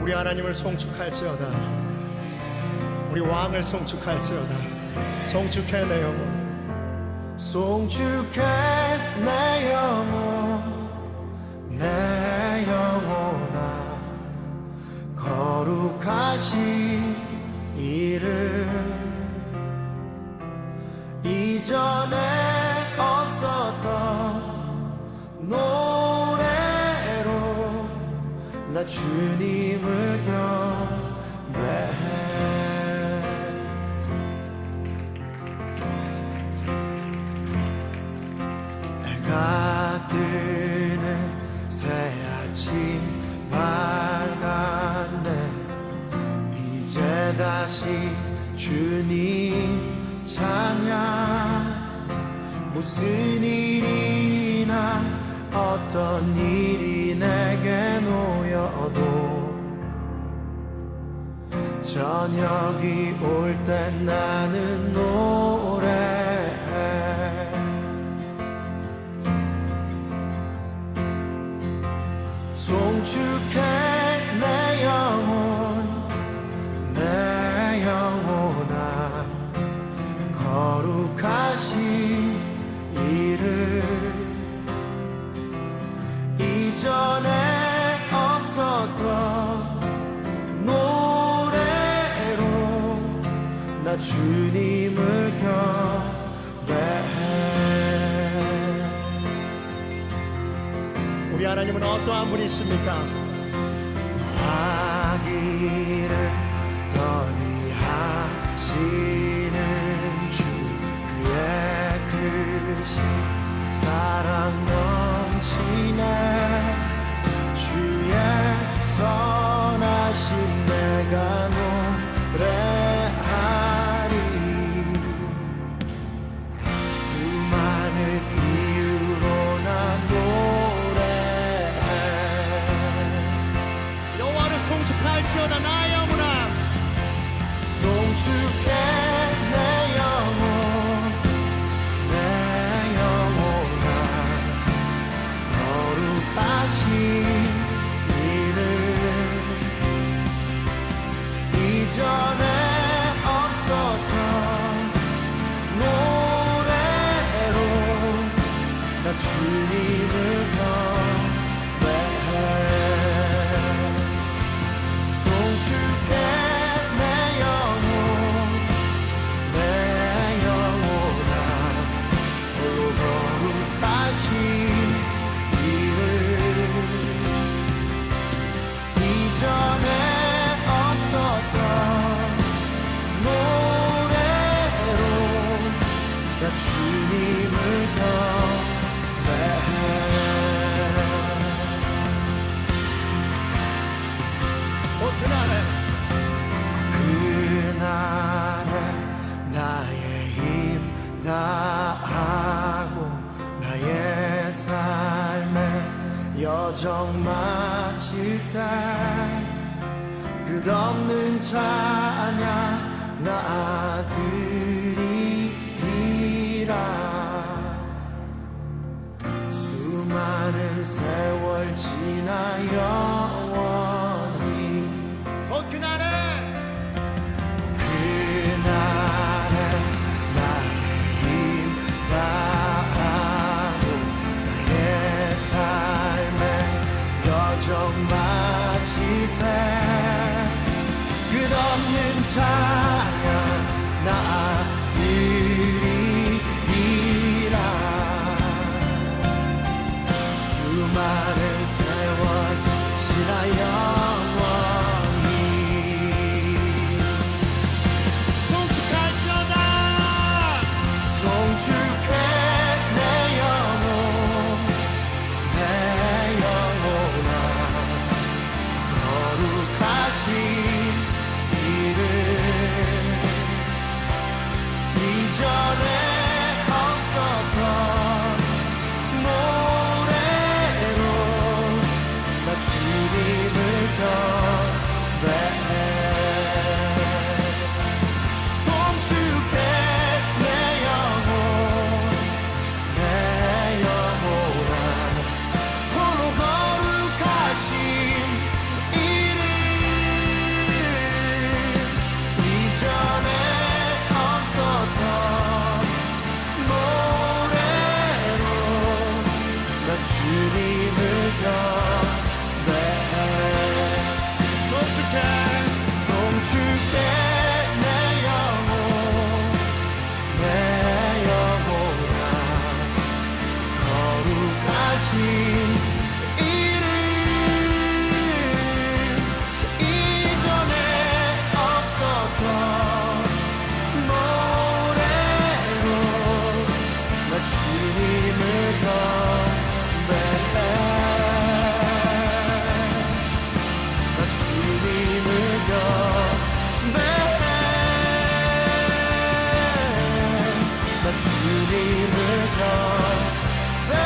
우리 하나님을 송축할지어다. 우리 왕을 송축할지어다. 송축해 내 영혼, 송축해 내 영혼, 내 영혼아. 거룩하신 이름, 이전에 없었던 노래로 나 주님을 경배해. 해가 뜨는 새 아침 밝았네. 이제 다시 주님 찬양. 무슨 일이나 어떤 일이 내게 놓여도 저녁이 올 때 나는 노래해. 송축해 내 영혼, 내 영혼아. 거룩하신 이름, 이전에 없었던 노래로 나 주님을 경배해. 우리 하나님은 어떠한 분이십니까? 아기를 더디하시는 주, 그의 크신 사랑 넘치네. 주의 선하심 내가 노래하리. 수많은 이유로 나 노래해. 여호와를 송축할지어다 나의 영혼아. 송축해 내 영혼, 내 영혼아. 거룩하신 이름, 이전에 없었던 노래로 나 주님을 경배해. 송축해 내 영혼, 내 영혼아. 홀로 거룩하신 이름, 이전에 없었던 노래로 나 주님을 경배해. 곧 그날에 그날에 나의 힘 다하고 나의 삶의 여정 마칠 때 끝없는 찬양 나 드리리라. 수많은 세월 지나 영원히 곧 그날에 그날에 나의 힘 다하고 나의 삶의 여정 마칠 때 끝없는 찬양 나 드리리라. 수많은 세월 지나 영원히 송축할지어다. 송축해 내 영혼, 내 영혼아. 거룩하신 이름, 주님을 경배해 송축해 내 영혼아 거룩하신 이름 이전에 없었던 노래로 나 주님을 경배해 나 주님을 경배해 나 주님을 경배해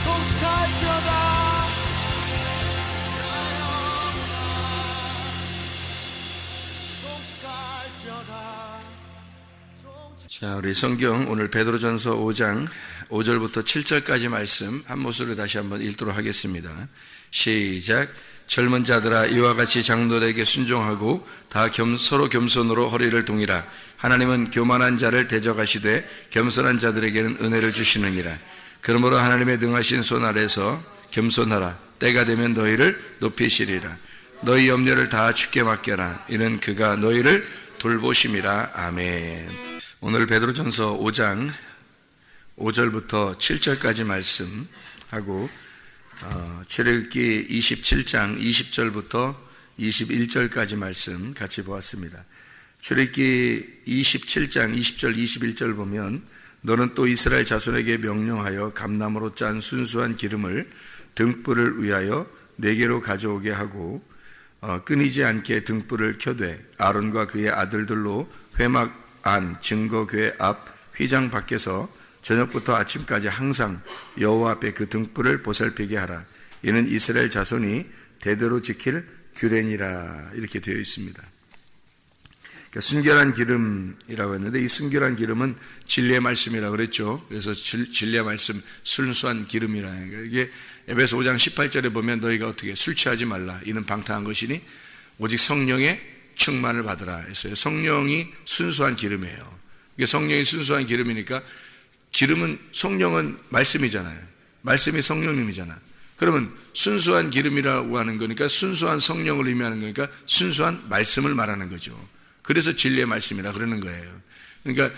송축할지어다 자, 우리 성경 오늘 베드로전서 5장 5절부터 7절까지 말씀 한 목소리로 다시 한번 읽도록 하겠습니다. 시작. 젊은 자들아 이와 같이 장로들에게 순종하고 다 서로 겸손으로 허리를 동이라. 하나님은 교만한 자를 대적하시되 겸손한 자들에게는 은혜를 주시느니라. 그러므로 하나님의 능하신 손 아래서 겸손하라. 때가 되면 너희를 높이시리라. 너희 염려를 다 주께 맡겨라. 이는 그가 너희를 돌보심이라. 아멘. 오늘 베드로전서 5장 5절부터 7절까지 말씀하고 출애굽기 27장 20절부터 21절까지 말씀 같이 보았습니다. 출애굽기 27장 20절 21절 보면 너는 또 이스라엘 자손에게 명령하여 감나무로 짠 순수한 기름을 등불을 위하여 내게로 가져오게 하고 끊이지 않게 등불을 켜되 아론과 그의 아들들로 회막 안 증거궤 앞 휘장 밖에서 저녁부터 아침까지 항상 여호와 앞에 그 등불을 보살피게 하라. 이는 이스라엘 자손이 대대로 지킬 규례니라. 이렇게 되어 있습니다. 그러니까 순결한 기름이라고 했는데 이 순결한 기름은 진리의 말씀이라고 그랬죠. 그래서 진리의 말씀 순수한 기름이라는 거예요. 이게 에베소 5장 18절에 보면 너희가 어떻게 술 취하지 말라. 이는 방탕한 것이니 오직 성령의 충만을 받으라 했어요. 성령이 순수한 기름이에요. 이게 성령이 순수한 기름이니까 기름은 성령은 말씀이잖아요. 말씀이 성령님이잖아. 그러면 순수한 기름이라고 하는 거니까 순수한 성령을 의미하는 거니까 순수한 말씀을 말하는 거죠. 그래서 진리의 말씀이라 그러는 거예요. 그러니까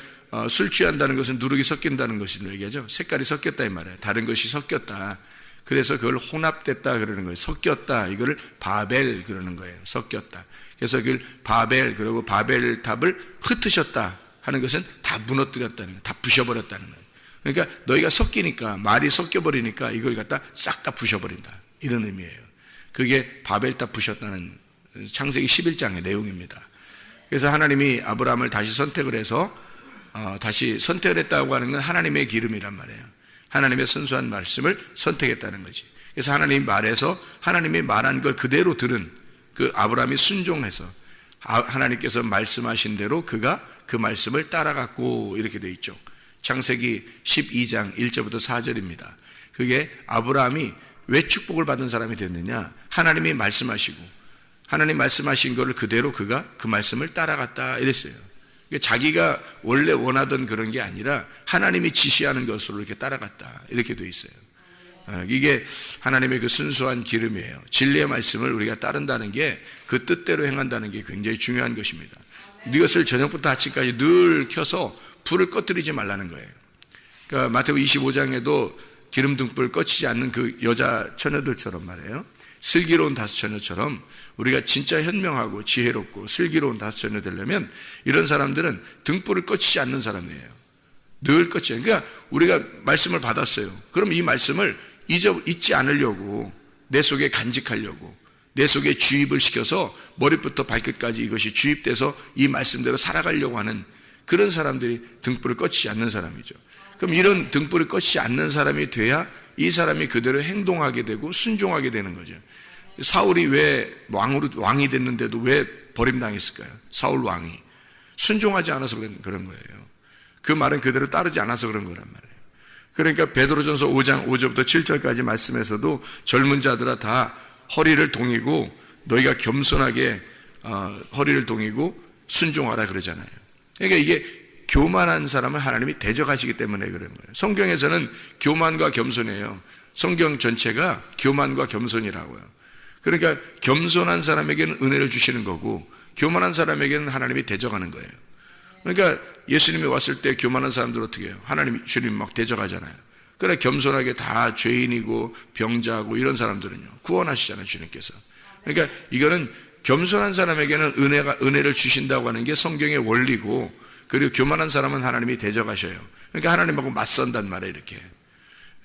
술 취한다는 것은 누룩이 섞인다는 것을 얘기하죠. 색깔이 섞였다 이 말이에요. 다른 것이 섞였다. 그래서 그걸 혼합됐다 그러는 거예요. 섞였다. 이거를 바벨 그러는 거예요. 섞였다. 그래서 그걸 바벨 그리고 바벨 탑을 흩으셨다 하는 것은 다 무너뜨렸다는 거예요. 다 부셔버렸다는 거예요. 그러니까 너희가 섞이니까 말이 섞여버리니까 이걸 갖다 싹 다 부셔버린다. 이런 의미예요. 그게 바벨 탑 부셨다는 창세기 11장의 내용입니다. 그래서 하나님이 아브라함을 다시 선택을 해서 다시 선택을 했다고 하는 건 하나님의 기름이란 말이에요. 하나님의 순수한 말씀을 선택했다는 거지. 그래서 하나님이 말해서 하나님이 말한 걸 그대로 들은 그 아브라함이 순종해서 하나님께서 말씀하신 대로 그가 그 말씀을 따라갔고 이렇게 되어 있죠. 창세기 12장 1절부터 4절입니다. 그게 아브라함이 왜 축복을 받은 사람이 됐느냐? 하나님이 말씀하시고 하나님 말씀하신 것을 그대로 그가 그 말씀을 따라갔다 이랬어요. 자기가 원래 원하던 그런 게 아니라 하나님이 지시하는 것으로 이렇게 따라갔다 이렇게 되어 있어요. 이게 하나님의 그 순수한 기름이에요. 진리의 말씀을 우리가 따른다는 게 그 뜻대로 행한다는 게 굉장히 중요한 것입니다. 이것을 저녁부터 아침까지 늘 켜서 불을 꺼뜨리지 말라는 거예요. 그러니까 마태복음 25장에도 기름 등불 꺼치지 않는 그 여자 처녀들처럼 말이에요. 슬기로운 다섯 처녀처럼 우리가 진짜 현명하고 지혜롭고 슬기로운 다섯 처녀 되려면 이런 사람들은 등불을 꺼치지 않는 사람이에요. 늘 꺼치죠. 그러니까 우리가 말씀을 받았어요. 그럼 이 말씀을 잊지 않으려고 내 속에 간직하려고 내 속에 주입을 시켜서 머리부터 발끝까지 이것이 주입돼서 이 말씀대로 살아가려고 하는 그런 사람들이 등불을 꺼치지 않는 사람이죠. 그럼 이런 등불을 꺼치지 않는 사람이 돼야 이 사람이 그대로 행동하게 되고 순종하게 되는 거죠. 사울이 왜 왕이 됐는데도 왜 버림당했을까요? 사울 왕이 순종하지 않아서 그런 거예요. 그 말은 그대로 따르지 않아서 그런 거란 말이에요. 그러니까 베드로전서 5장 5절부터 7절까지 말씀에서도 젊은 자들아 다 허리를 동이고 너희가 겸손하게 허리를 동이고 순종하라 그러잖아요. 그러니까 이게 교만한 사람을 하나님이 대적하시기 때문에 그런 거예요. 성경에서는 교만과 겸손이에요. 성경 전체가 교만과 겸손이라고요. 그러니까 겸손한 사람에게는 은혜를 주시는 거고 교만한 사람에게는 하나님이 대적하는 거예요. 그러니까 예수님이 왔을 때 교만한 사람들 어떻게 해요? 하나님 주님 막 대적하잖아요. 그래 겸손하게 다 죄인이고 병자고 이런 사람들은요 구원하시잖아요, 주님께서. 그러니까 이거는 겸손한 사람에게는 은혜를 주신다고 하는 게 성경의 원리고, 그리고 교만한 사람은 하나님이 대적하셔요. 그러니까 하나님하고 맞선단 말이에요, 이렇게.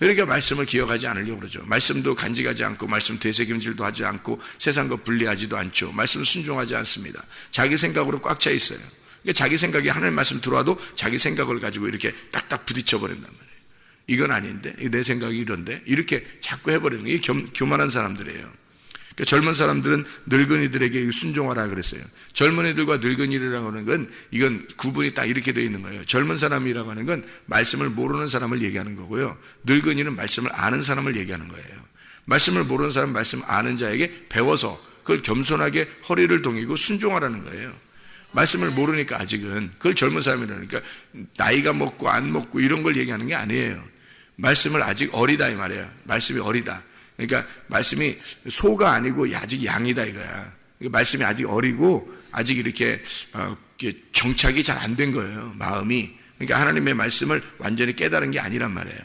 그러니까 말씀을 기억하지 않으려고 그러죠. 말씀도 간직하지 않고 말씀 되새김질도 하지 않고 세상과 분리하지도 않죠. 말씀 순종하지 않습니다. 자기 생각으로 꽉 차 있어요. 그러니까 자기 생각이 하나님 말씀 들어와도 자기 생각을 가지고 이렇게 딱딱 부딪혀 버린단 말이에요. 이건 아닌데, 내 생각이 이런데, 이렇게 자꾸 해버리는 게 이게 교만한 사람들이에요. 그러니까 젊은 사람들은 늙은이들에게 순종하라 그랬어요. 젊은이들과 늙은이라고 하는 건 이건 구분이 딱 이렇게 되어 있는 거예요. 젊은 사람이라고 하는 건 말씀을 모르는 사람을 얘기하는 거고요. 늙은이는 말씀을 아는 사람을 얘기하는 거예요. 말씀을 모르는 사람, 말씀 아는 자에게 배워서 그걸 겸손하게 허리를 동이고 순종하라는 거예요. 말씀을 모르니까 아직은 그걸 젊은 사람이라니까 나이가 먹고 안 먹고 이런 걸 얘기하는 게 아니에요. 말씀을 아직 어리다 이 말이에요. 말씀이 어리다. 그러니까 말씀이 소가 아니고 아직 양이다 이거야. 말씀이 아직 어리고 아직 이렇게 정착이 잘 안 된 거예요, 마음이. 그러니까 하나님의 말씀을 완전히 깨달은 게 아니란 말이에요.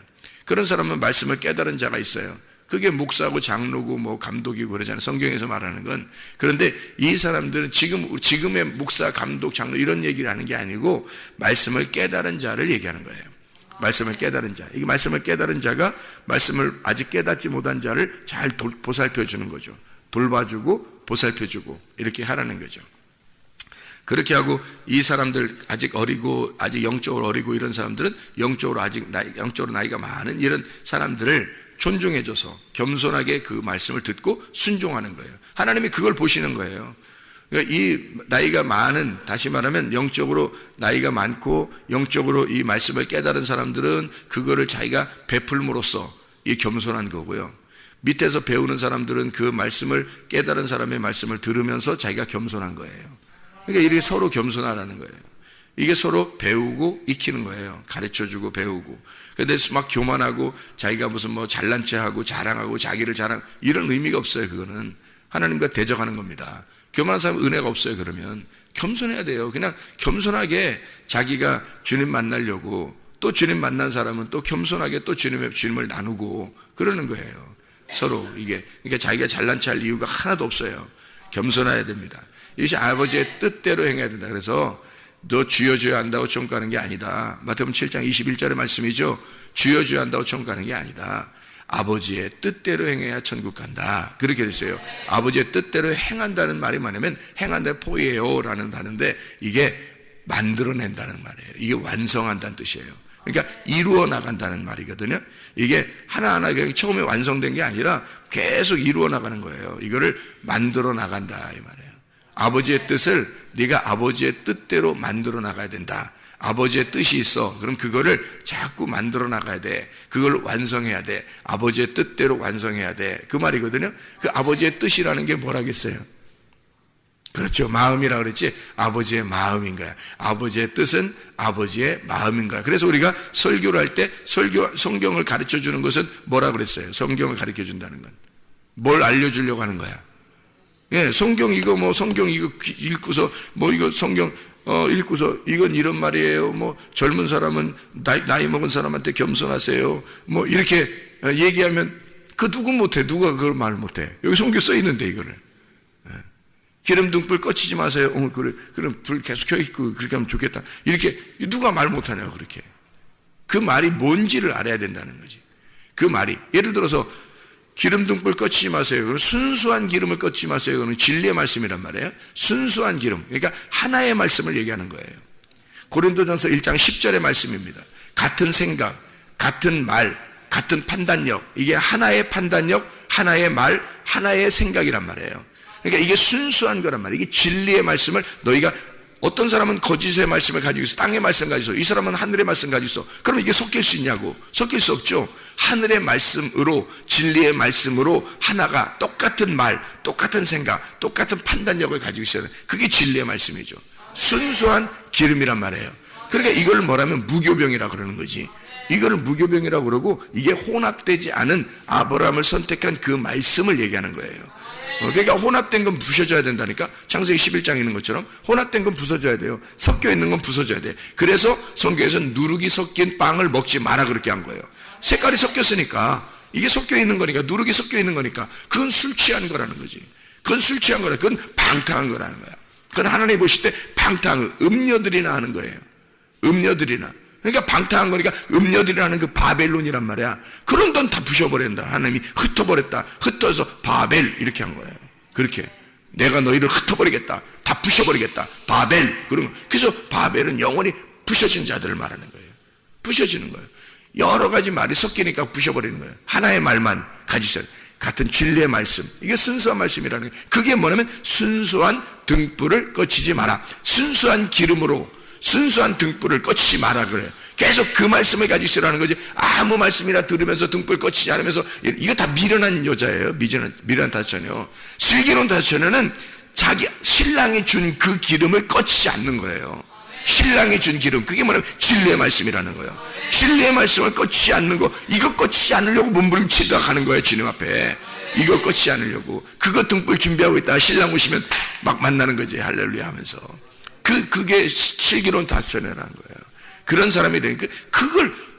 그런 사람은 말씀을 깨달은 자가 있어요. 그게 목사고 장로고 뭐 감독이고 그러잖아요, 성경에서 말하는 건. 그런데 이 사람들은 지금의 목사, 감독, 장로 이런 얘기를 하는 게 아니고 말씀을 깨달은 자를 얘기하는 거예요. 말씀을 깨달은 자. 이 말씀을 깨달은 자가 말씀을 아직 깨닫지 못한 자를 잘 보살펴 주는 거죠. 돌봐주고 보살펴 주고 이렇게 하라는 거죠. 그렇게 하고 이 사람들 아직 어리고 아직 영적으로 어리고 이런 사람들은 영적으로 나이가 많은 이런 사람들을 존중해 줘서 겸손하게 그 말씀을 듣고 순종하는 거예요. 하나님이 그걸 보시는 거예요. 그러니까 이 나이가 많은, 다시 말하면 영적으로 나이가 많고 영적으로 이 말씀을 깨달은 사람들은 그거를 자기가 베풀므로써 이 겸손한 거고요. 밑에서 배우는 사람들은 그 말씀을 깨달은 사람의 말씀을 들으면서 자기가 겸손한 거예요. 그러니까 이렇게 서로 겸손하라는 거예요. 이게 서로 배우고 익히는 거예요. 가르쳐주고 배우고. 근데 막 교만하고 자기가 무슨 뭐 잘난 체하고 자랑하고 자기를 자랑, 이런 의미가 없어요. 그거는 하나님과 대적하는 겁니다. 교만한 사람은 은혜가 없어요. 그러면 겸손해야 돼요. 그냥 겸손하게 자기가 주님 만나려고, 또 주님 만난 사람은 또 겸손하게 또 주님을 나누고 그러는 거예요. 서로 이게. 그러니까 자기가 잘난 체할 이유가 하나도 없어요. 겸손해야 됩니다. 이것이 아버지의 뜻대로 행해야 된다. 그래서 너 주여 주여 한다고 천국 가는 게 아니다. 마태복음 7장 21절의 말씀이죠. 주여 주여 한다고 천국 가는 게 아니다. 아버지의 뜻대로 행해야 천국 간다. 그렇게 됐어요. 아버지의 뜻대로 행한다는 말이 뭐냐면 행한다 포이에요 라는 단어인데 이게 만들어낸다는 말이에요. 이게 완성한다는 뜻이에요. 그러니까 이루어 나간다는 말이거든요. 이게 하나하나 그냥 처음에 완성된 게 아니라 계속 이루어 나가는 거예요. 이거를 만들어 나간다 이 말이에요. 아버지의 뜻을 네가 아버지의 뜻대로 만들어 나가야 된다. 아버지의 뜻이 있어. 그럼 그거를 자꾸 만들어 나가야 돼. 그걸 완성해야 돼. 아버지의 뜻대로 완성해야 돼. 그 말이거든요. 그 아버지의 뜻이라는 게 뭐라겠어요? 그렇죠. 마음이라고 그랬지. 아버지의 마음인 거야. 아버지의 뜻은 아버지의 마음인 거야. 그래서 우리가 설교를 할 때 성경을 가르쳐 주는 것은 뭐라 그랬어요? 성경을 가르쳐 준다는 건 뭘 알려주려고 하는 거야? 예, 성경 이거 읽고서 이거 성경 읽고서 이건 이런 말이에요. 뭐 젊은 사람은 나이 먹은 사람한테 겸손하세요. 뭐 이렇게 얘기하면 그 누구 못해. 누가 그걸 말 못해. 여기 성경 써 있는데 이거를. 기름 등불 꺼치지 마세요. 그래. 그럼 불 계속 켜 있고 그렇게 하면 좋겠다. 이렇게 누가 말 못하냐고 그렇게. 그 말이 뭔지를 알아야 된다는 거지. 그 말이 예를 들어서 기름 등불 꺼치지 마세요. 그럼 순수한 기름을 꺼치지 마세요. 그건 진리의 말씀이란 말이에요. 순수한 기름. 그러니까 하나의 말씀을 얘기하는 거예요. 고린도전서 1장 10절의 말씀입니다. 같은 생각, 같은 말, 같은 판단력. 이게 하나의 판단력, 하나의 말, 하나의 생각이란 말이에요. 그러니까 이게 순수한 거란 말이에요. 이게 진리의 말씀을 너희가 어떤 사람은 거짓의 말씀을 가지고 있어, 땅의 말씀 가지고 있어, 이 사람은 하늘의 말씀 가지고 있어. 그러면 이게 섞일 수 있냐고? 섞일 수 없죠. 하늘의 말씀으로, 진리의 말씀으로 하나가 똑같은 말, 똑같은 생각, 똑같은 판단력을 가지고 있어야 돼. 그게 진리의 말씀이죠. 순수한 기름이란 말이에요. 그러니까 이걸 뭐라면 무교병이라고 그러는 거지. 이거를 무교병이라고 그러고, 이게 혼합되지 않은 아브라함을 선택한 그 말씀을 얘기하는 거예요. 그러니까 혼합된 건 부셔져야 된다니까. 창세기 11장에 있는 것처럼 혼합된 건 부서져야 돼요. 섞여 있는 건 부서져야 돼. 그래서 성경에서는 누룩이 섞인 빵을 먹지 마라 그렇게 한 거예요. 색깔이 섞였으니까, 이게 섞여 있는 거니까, 누룩이 섞여 있는 거니까, 그건 술 취한 거라는 거지. 그건 술 취한 거라. 그건 방탕한 거라는 거야. 그건 하나님 보실 때 방탕, 음녀들이나 하는 거예요. 음녀들이나. 그러니까 방탕한 거니까 음녀들이라는 그 바벨론이란 말이야. 그런 돈 다 부셔버린다. 하나님이 흩어버렸다. 흩어서 바벨 이렇게 한 거예요. 그렇게 내가 너희를 흩어버리겠다. 다 부셔버리겠다. 바벨. 그런 거. 그래서 바벨은 영원히 부셔진 자들을 말하는 거예요. 부셔지는 거예요. 여러 가지 말이 섞이니까 부셔버리는 거예요. 하나의 말만 가지셔야 돼요. 같은 진리의 말씀, 이게 순수한 말씀이라는 거예요. 그게 뭐냐면 순수한 등불을 꺼치지 마라. 순수한 기름으로 순수한 등불을 꺼치지 마라 그래요. 계속 그 말씀을 가지고 있으라는 거지. 아무 말씀이나 들으면서 등불 꺼치지 않으면서, 이거 다 미련한 여자예요. 미련한 다처녀. 슬기로운 다처녀는 자기 신랑이 준 그 기름을 꺼치지 않는 거예요. 신랑이 준 기름, 그게 뭐냐면 진리의 말씀이라는 거예요. 진리의 말씀을 꺼치지 않는 거, 이거 꺼치지 않으려고 몸부림치다가 가는 거예요. 주님 앞에 이거 꺼치지 않으려고. 그거 등불 준비하고 있다가 신랑 오시면 막 만나는 거지. 할렐루야 하면서. 그게 슬기로운 다처녀라는 거예요. 그런 사람이 되니까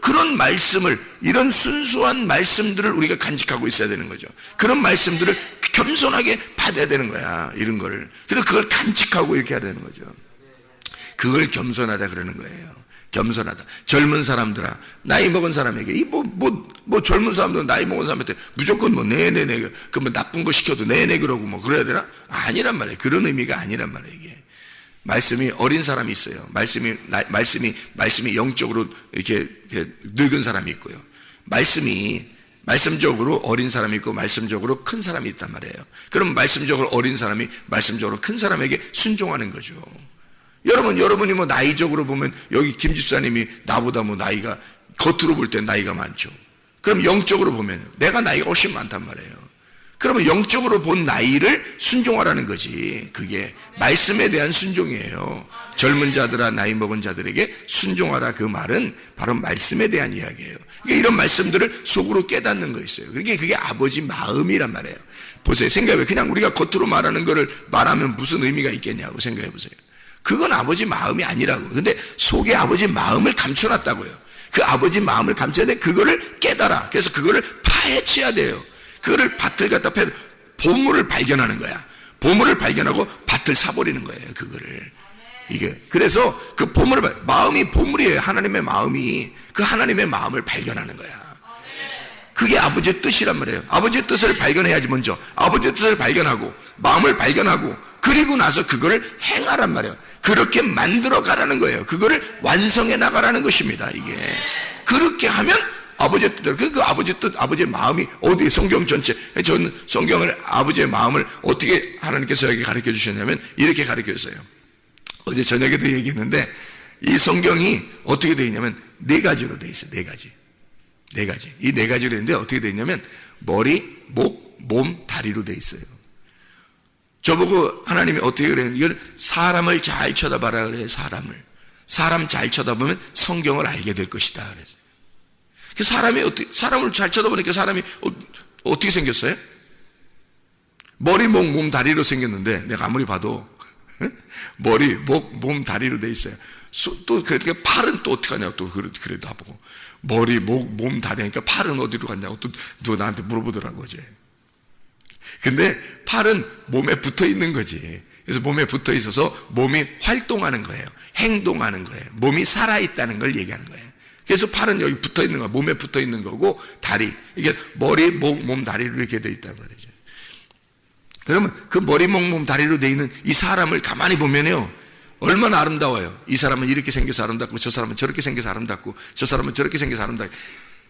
그런 말씀을, 이런 순수한 말씀들을 우리가 간직하고 있어야 되는 거죠. 그런 말씀들을 겸손하게 받아야 되는 거야. 이런 거를. 그래서 그걸 간직하고 이렇게 해야 되는 거죠. 그걸 겸손하다 그러는 거예요. 겸손하다. 젊은 사람들아, 나이 먹은 사람에게, 젊은 사람들, 나이 먹은 사람한테 무조건 네네네, 뭐 나쁜 거 시켜도 네네 그러고 그래야 되나? 아니란 말이에요. 그런 의미가 아니란 말이에요, 이게. 말씀이 어린 사람이 있어요. 말씀이 영적으로 이렇게 늙은 사람이 있고요. 말씀적으로 어린 사람이 있고, 말씀적으로 큰 사람이 있단 말이에요. 그럼 말씀적으로 어린 사람이 말씀적으로 큰 사람에게 순종하는 거죠. 여러분이 나이적으로 보면, 여기 김 집사님이 나보다 나이가, 겉으로 볼 때 나이가 많죠. 그럼 영적으로 보면 내가 나이가 훨씬 많단 말이에요. 그러면 영적으로 본 나이를 순종하라는 거지. 그게 말씀에 대한 순종이에요. 젊은 자들아, 나이 먹은 자들에게 순종하라, 그 말은 바로 말씀에 대한 이야기예요. 그러니까 이런 말씀들을 속으로 깨닫는 거 있어요. 그게 아버지 마음이란 말이에요. 보세요. 생각해봐요. 그냥 우리가 겉으로 말하는 거를 말하면 무슨 의미가 있겠냐고 생각해 보세요. 그건 아버지 마음이 아니라고. 근데 속에 아버지 마음을 감춰놨다고요. 그 아버지 마음을 감춰야 돼. 그거를 깨달아. 그래서 그거를 파헤쳐야 돼요. 그거를 밭을 갖다 패, 보물을 발견하는 거야. 보물을 발견하고 밭을 사버리는 거예요. 그거를. 이게. 그래서 그 마음이 보물이에요. 하나님의 마음이. 그 하나님의 마음을 발견하는 거야. 그게 아버지의 뜻이란 말이에요. 아버지의 뜻을 발견해야지 먼저. 아버지의 뜻을 발견하고, 마음을 발견하고, 그리고 나서 그거를 행하란 말이에요. 그렇게 만들어 가라는 거예요. 그거를 완성해 나가라는 것입니다. 이게. 그렇게 하면 아버지의 뜻대로, 그 아버지의 뜻, 아버지의 마음이 어디에, 성경 전체, 저는 성경을, 아버지의 마음을 어떻게 하나님께서 여기 가르쳐 주셨냐면 이렇게 가르쳐 주세요. 어제 저녁에도 얘기했는데, 이 성경이 어떻게 되어 있냐면 네 가지로 되어 있어요. 네 가지. 이 네 가지로 되는데 어떻게 되어 있냐면 머리, 목, 몸, 다리로 되어 있어요. 저보고 하나님이 어떻게 그래요? 이걸 사람을 잘 쳐다봐라 그래요. 사람 잘 쳐다보면 성경을 알게 될 것이다 그래서. 사람을 잘 쳐다보니까 사람이 어떻게 생겼어요? 머리, 목, 몸, 다리로 생겼는데, 내가 아무리 봐도, 머리, 목, 몸, 다리로 돼 있어요. 또, 팔은 또 어떻게 하냐고, 또, 그래도 하고. 머리, 목, 몸, 다리 하니까 팔은 어디로 갔냐고, 또, 누가 나한테 물어보더라고, 어제. 근데 팔은 몸에 붙어 있는 거지. 그래서 몸에 붙어 있어서 몸이 활동하는 거예요. 행동하는 거예요. 몸이 살아있다는 걸 얘기하는 거예요. 그래서 팔은 여기 붙어 있는 거, 몸에 붙어 있는 거고, 다리. 이게 머리, 목, 몸, 다리로 이렇게 돼 있단 말이죠. 그러면 그 머리, 목, 몸, 다리로 돼 있는 이 사람을 가만히 보면요. 얼마나 아름다워요. 이 사람은 이렇게 생겨서 아름답고, 저 사람은 저렇게 생겨서 아름답고, 저 사람은 저렇게 생겨서 아름답고.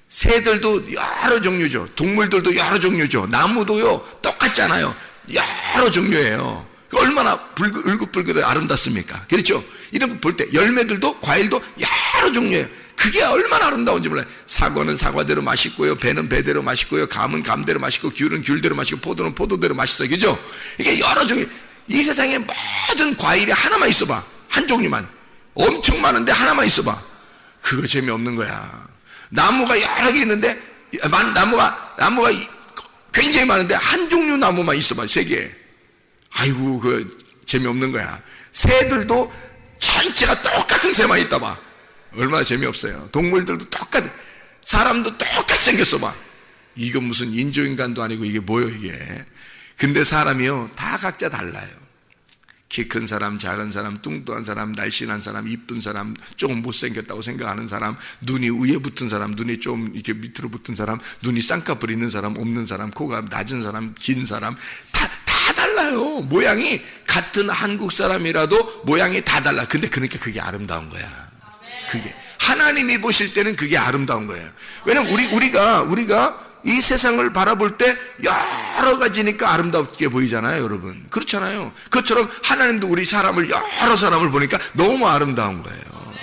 새들도 여러 종류죠. 동물들도 여러 종류죠. 나무도요, 똑같지 않아요. 여러 종류예요. 얼마나 울긋불긋 아름답습니까? 그렇죠? 이런 거 볼 때 열매들도 과일도 여러 종류예요. 그게 얼마나 아름다운지 몰라요. 사과는 사과대로 맛있고요, 배는 배대로 맛있고요, 감은 감대로 맛있고, 귤은 귤대로 맛있고, 포도는 포도대로 맛있어요. 그죠? 이게 여러 종류. 이 세상에 모든 과일이 하나만 있어봐. 한 종류만. 엄청 많은데 하나만 있어봐. 그거 재미없는 거야. 나무가 여러 개 있는데, 나무가 굉장히 많은데 한 종류 나무만 있어봐. 3개. 아이고, 그 재미없는 거야. 새들도 전체가 똑같은 새만 있다 봐. 얼마나 재미없어요. 동물들도 사람도 똑같이 생겼어 봐. 이건 무슨 인조인간도 아니고 이게 뭐예요 이게. 근데 사람이요 다 각자 달라요. 키 큰 사람, 작은 사람, 뚱뚱한 사람, 날씬한 사람, 이쁜 사람, 조금 못생겼다고 생각하는 사람, 눈이 위에 붙은 사람, 눈이 좀 이렇게 밑으로 붙은 사람, 눈이 쌍꺼풀 있는 사람, 없는 사람, 코가 낮은 사람, 긴 사람, 다 달라요. 모양이 같은 한국 사람이라도 모양이 다 달라. 근데 그러니까 그게 아름다운 거야. 그게 하나님이 보실 때는 그게 아름다운 거예요. 왜냐면 우리가 이 세상을 바라볼 때 여러 가지니까 아름답게 보이잖아요, 여러분. 그렇잖아요. 그것처럼 하나님도 우리 여러 사람을 보니까 너무 아름다운 거예요.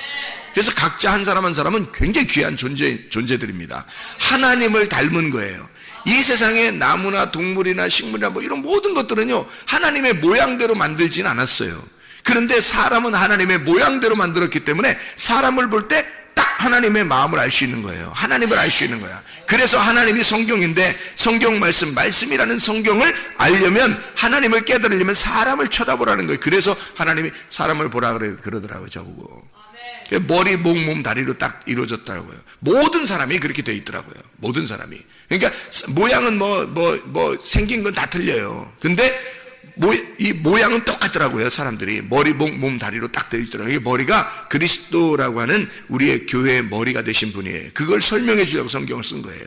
그래서 각자 한 사람 한 사람은 굉장히 귀한 존재들입니다. 하나님을 닮은 거예요. 이 세상에 나무나 동물이나 식물이나 뭐 이런 모든 것들은요, 하나님의 모양대로 만들진 않았어요. 그런데 사람은 하나님의 모양대로 만들었기 때문에 사람을 볼 때 딱 하나님의 마음을 알 수 있는 거예요. 하나님을 알 수 있는 거야. 그래서 하나님이 성경인데 성경 말씀이라는 성경을 알려면 하나님을 깨달으려면 사람을 쳐다보라는 거예요. 그래서 하나님이 사람을 보라 그러더라고요, 저보고. 머리, 목, 몸, 다리로 딱 이루어졌더라고요. 모든 사람이 그렇게 되어 있더라고요. 모든 사람이. 그러니까 모양은 생긴 건 다 틀려요. 근데 이 모양은 똑같더라고요. 사람들이 머리, 목, 몸, 다리로 딱 되어 있더라고요. 이 머리가 그리스도라고 하는 우리의 교회의 머리가 되신 분이에요. 그걸 설명해 주려고 성경을 쓴 거예요.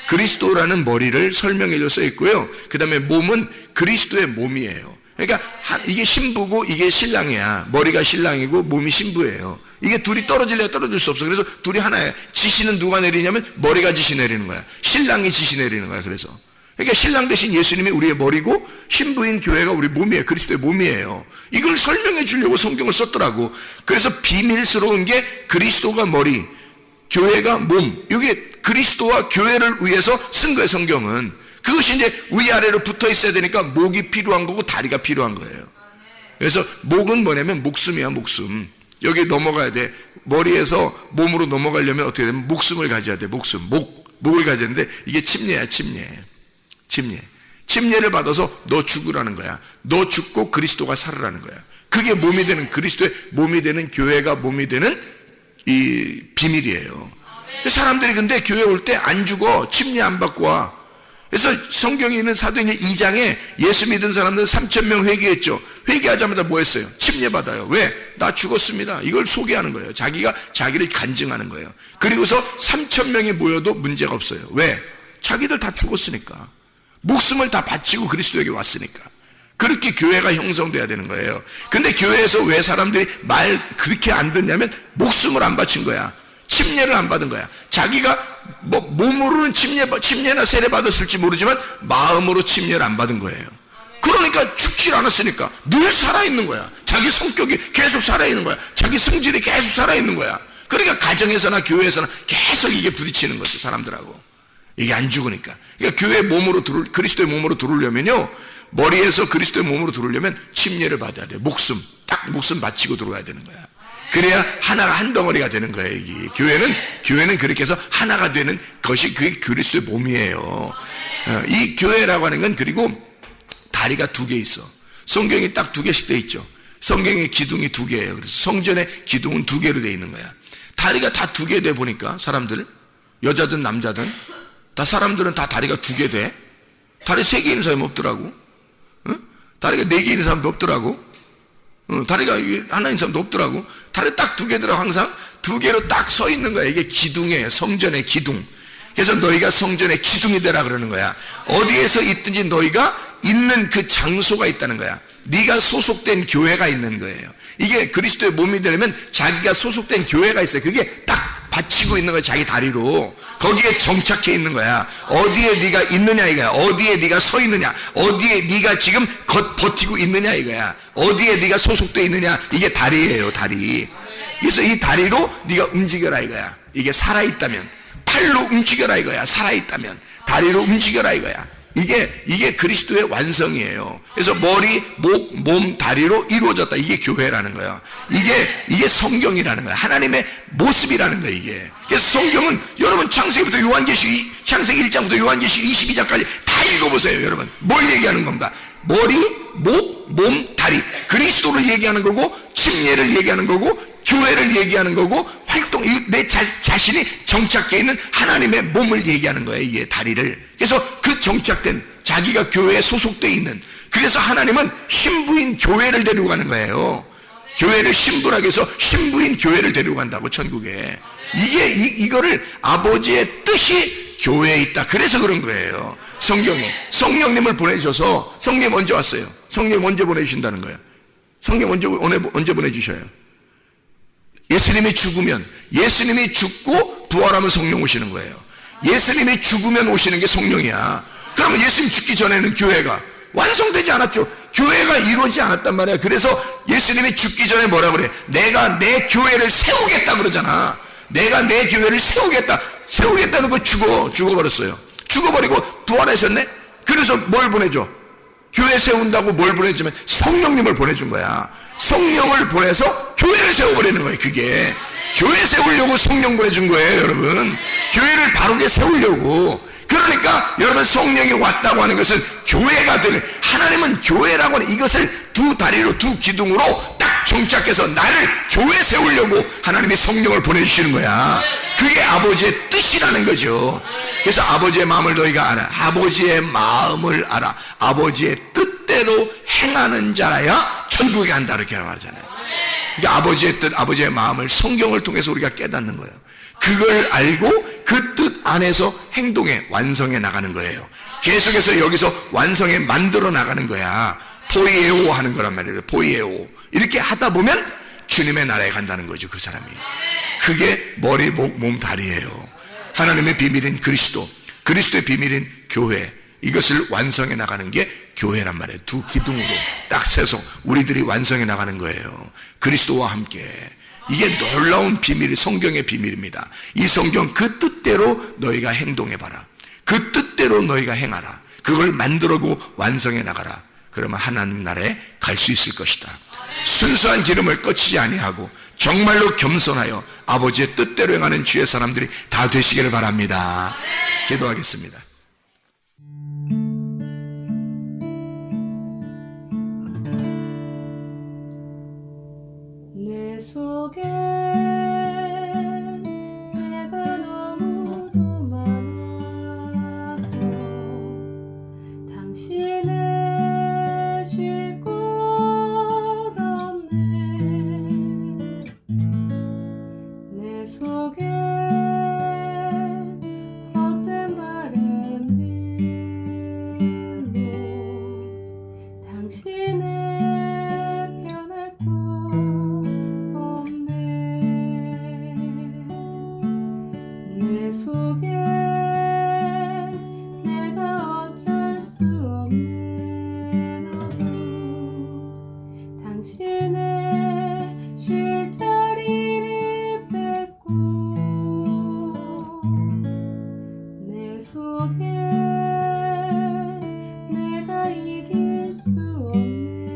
그리스도라는 머리를 설명해 줘 써 있고요. 그 다음에 몸은 그리스도의 몸이에요. 그러니까 이게 신부고 이게 신랑이야. 머리가 신랑이고 몸이 신부예요. 이게 둘이 떨어질래야 떨어질 수 없어. 그래서 둘이 하나예요. 지시는 누가 내리냐면 머리가 지시 내리는 거야. 신랑이 지시 내리는 거야. 그러니까 신랑 대신 예수님이 우리의 머리고 신부인 교회가 우리 몸이에요. 그리스도의 몸이에요. 이걸 설명해 주려고 성경을 썼더라고. 그래서 비밀스러운 게 그리스도가 머리, 교회가 몸. 이게 그리스도와 교회를 위해서 쓴 거예요, 성경은. 그것이 이제 위아래로 붙어 있어야 되니까 목이 필요한 거고 다리가 필요한 거예요. 그래서 목은 뭐냐면 목숨이야, 목숨. 여기 넘어가야 돼. 머리에서 몸으로 넘어가려면 어떻게 되면 목숨을 가져야 돼. 목을 가져야 되는데 이게 침례야, 침례. 침례를 받아서 너 죽으라는 거야. 너 죽고 그리스도가 살으라는 거야. 그게 몸이 되는, 그리스도의 몸이 되는, 교회가 몸이 되는 이 비밀이에요. 사람들이 근데 교회 올 때 안 죽어. 침례 안 받고 와. 그래서 성경에 있는 사도행전 2장에 예수 믿은 사람들 3,000명 회개했죠. 회개하자마자 뭐 했어요? 침례 받아요. 왜? 나 죽었습니다. 이걸 소개하는 거예요. 자기가 자기를 간증하는 거예요. 그리고서 3,000명이 모여도 문제가 없어요. 왜? 자기들 다 죽었으니까. 목숨을 다 바치고 그리스도에게 왔으니까. 그렇게 교회가 형성돼야 되는 거예요. 근데 교회에서 왜 사람들이 말 그렇게 안 듣냐면 목숨을 안 바친 거야. 침례를 안 받은 거야. 자기가 몸으로는 침례나 세례 받았을지 모르지만 마음으로 침례를 안 받은 거예요. 그러니까 죽질 않았으니까 늘 살아있는 거야. 자기 성격이 계속 살아있는 거야. 자기 성질이 계속 살아있는 거야. 그러니까 가정에서나 교회에서나 계속 이게 부딪히는 거죠, 사람들하고. 이게 안 죽으니까. 그러니까 교회 몸으로 그리스도의 몸으로 들어오려면요, 머리에서 그리스도의 몸으로 들어오려면 침례를 받아야 돼. 딱 목숨 바치고 들어와야 되는 거야. 그래야 하나가 한 덩어리가 되는 거예요. 이게 교회는 그렇게 해서 하나가 되는 것이 그게 그리스도의 몸이에요. 이 교회라고 하는 건 그리고 다리가 2개 있어. 성경이 딱 2개씩 돼 있죠. 성경의 기둥이 2개예요. 그래서 성전의 기둥은 2개로 돼 있는 거야. 다리가 다 2개 돼 보니까 사람들, 여자든 남자든 다 사람들은 다 다리가 2개 돼. 다리 3개 있는 사람이 없더라고. 다리가 4개 있는 사람도 없더라고. 다리가 하나 있는 사람도 없더라고. 다리 딱 2개더라고. 항상 2개로 딱 서 있는 거야. 이게 기둥이에요. 성전의 기둥. 그래서 너희가 성전의 기둥이 되라 그러는 거야. 어디에서 있든지 너희가 있는 그 장소가 있다는 거야. 네가 소속된 교회가 있는 거예요. 이게 그리스도의 몸이 되려면 자기가 소속된 교회가 있어요. 그게 딱 받치고 있는 거야. 자기 다리로. 거기에 정착해 있는 거야. 어디에 네가 있느냐 이거야. 어디에 네가 서 있느냐, 어디에 네가 지금 버티고 있느냐 이거야. 어디에 네가 소속돼 있느냐. 이게 다리예요. 다리. 그래서 이 다리로 네가 움직여라 이거야. 이게 살아있다면 팔로 움직여라 이거야. 살아있다면 다리로 움직여라 이거야. 이게 그리스도의 완성이에요. 그래서 머리, 목, 몸, 다리로 이루어졌다. 이게 교회라는 거예요. 이게 성경이라는 거예요. 하나님의 모습이라는 거예요. 이게. 그래서 성경은 여러분 창세기부터 요한계시록, 창세기 1장부터 요한계시록 22장까지 다 읽어보세요. 여러분 뭘 얘기하는 건가? 머리, 목, 몸, 다리. 그리스도를 얘기하는 거고, 침례를 얘기하는 거고, 교회를 얘기하는 거고, 활동, 내 자신이 정착해 있는 하나님의 몸을 얘기하는 거예요. 이게 다리를. 그래서 그 정착된 자기가 교회에 소속되어 있는, 그래서 하나님은 신부인 교회를 데리고 가는 거예요. 교회를 신부라고 해서 신부인 교회를 데리고 간다고, 천국에. 이거를 아버지의 뜻이 교회에 있다. 그래서 그런 거예요. 성경에 성령님을 보내주셔서, 성령 언제 왔어요? 성령 언제 보내주신다는 거예요? 성령 언제 보내주셔요? 예수님이 죽으면, 예수님이 죽고 부활하면 성령 오시는 거예요. 예수님이 죽으면 오시는 게 성령이야. 그러면 예수님 죽기 전에는 교회가 완성되지 않았죠. 교회가 이루어지지 않았단 말이야. 그래서 예수님이 죽기 전에 뭐라 그래? 내가 내 교회를 세우겠다 그러잖아. 내가 내 교회를 세우겠다는 거 죽어버렸어요. 죽어버리고 부활하셨네? 그래서 뭘 보내줘? 교회 세운다고 뭘 보내주면 성령님을 보내준 거야. 성령을 보내서 교회를 세워버리는 거예요. 그게 교회 세우려고 성령 보내준 거예요. 여러분 교회를 바르게 세우려고. 그러니까 여러분 성령이 왔다고 하는 것은 교회가 되는, 하나님은 교회라고 하는 이것을 두 다리로, 두 기둥으로 딱 정착해서 나를 교회 세우려고 하나님이 성령을 보내주시는 거야. 그게 아버지의 뜻이라는 거죠. 그래서 아버지의 마음을 너희가 알아. 아버지의 마음을 알아. 아버지의 뜻대로 행하는 자라야 천국에 간다. 이렇게 말하잖아요. 그러니까 아버지의 뜻, 아버지의 마음을 성경을 통해서 우리가 깨닫는 거예요. 그걸 알고 그 뜻 안에서 행동에, 완성해 나가는 거예요. 계속해서 여기서 완성해 만들어 나가는 거야. 포이에오 하는 거란 말이에요. 포이에오. 이렇게 하다 보면 주님의 나라에 간다는 거죠. 그 사람이. 그게 머리, 목, 몸, 다리예요. 하나님의 비밀인 그리스도, 그리스도의 비밀인 교회, 이것을 완성해 나가는 게 교회란 말이에요. 두 기둥으로 딱 세서 우리들이 완성해 나가는 거예요. 그리스도와 함께. 이게 놀라운 비밀이 성경의 비밀입니다. 이 성경 그 뜻대로 너희가 행동해봐라. 그 뜻대로 너희가 행하라. 그걸 만들어고 완성해 나가라. 그러면 하나님 나라에 갈 수 있을 것이다. 순수한 기름을 꺼치지 아니하고 정말로 겸손하여 아버지의 뜻대로 행하는 주의 사람들이 다 되시기를 바랍니다. 기도하겠습니다. 내 속에 내가 너무도 많아서 당신을 쉴 곳 없네. 내 속에 헛된 바램들로 당신을 변할 곳 없네. 내 속에 내가 어쩔 수 없는 어둠, 당신의 쉴 자리를 뺏고 내 속에 내가 이길 수 없네.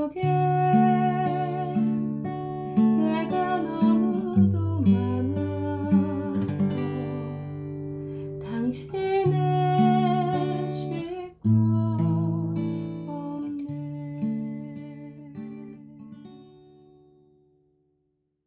속에 내가 너무도 많아서 당신의